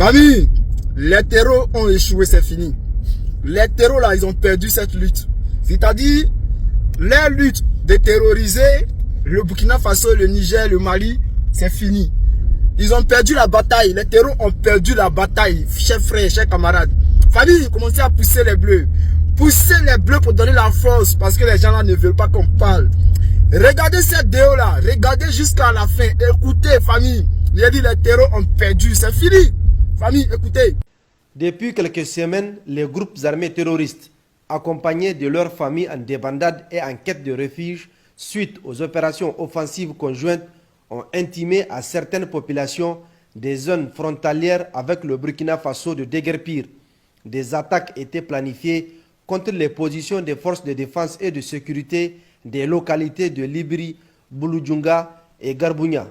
Famille, les terreaux ont échoué, c'est fini. Les terreaux là, ils ont perdu cette lutte. C'est-à-dire, les luttes de terroriser le Burkina Faso, le Niger, le Mali, c'est fini. Ils ont perdu la bataille. Les terreaux ont perdu la bataille. Chers frères, chers camarades. Famille, commencez à pousser les bleus. Poussez les bleus pour donner la force. Parce que les gens là ne veulent pas qu'on parle. Regardez cette vidéo là. Regardez jusqu'à la fin. Écoutez, famille. J'ai dit les terreaux ont perdu. C'est fini. Famille, écoutez. Depuis quelques semaines, les groupes armés terroristes, accompagnés de leurs familles en débandade et en quête de refuge, suite aux opérations offensives conjointes, ont intimé à certaines populations des zones frontalières avec le Burkina Faso de déguerpir. Des attaques étaient planifiées contre les positions des forces de défense et de sécurité des localités de Libri, Bouloudjounga et Garbounia.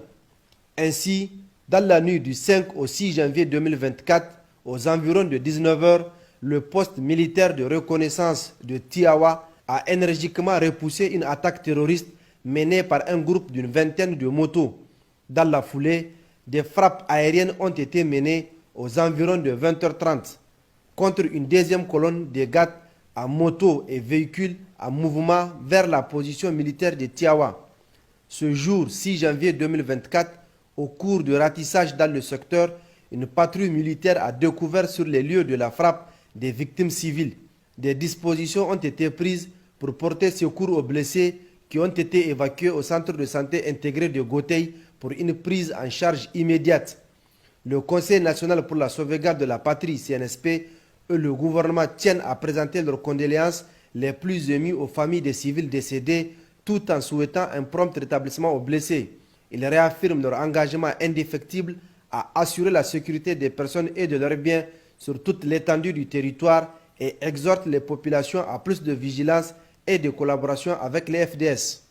Ainsi, dans la nuit du 5 au 6 janvier 2024, aux environs de 19 h, le poste militaire de reconnaissance de Tiawa a énergiquement repoussé une attaque terroriste menée par un groupe d'une vingtaine de motos. Dans la foulée, des frappes aériennes ont été menées aux environs de 20 h 30 contre une deuxième colonne de gardes à moto et véhicules en mouvement vers la position militaire de Tiawa. Ce jour 6 janvier 2024, au cours de ratissage dans le secteur, une patrouille militaire a découvert sur les lieux de la frappe des victimes civiles. Des dispositions ont été prises pour porter secours aux blessés qui ont été évacués au centre de santé intégré de Gotei pour une prise en charge immédiate. Le Conseil national pour la sauvegarde de la patrie, CNSP, et le gouvernement tiennent à présenter leurs condoléances les plus émues aux familles des civils décédés, tout en souhaitant un prompt rétablissement aux blessés. Ils réaffirment leur engagement indéfectible à assurer la sécurité des personnes et de leurs biens sur toute l'étendue du territoire et exhortent les populations à plus de vigilance et de collaboration avec les FDS.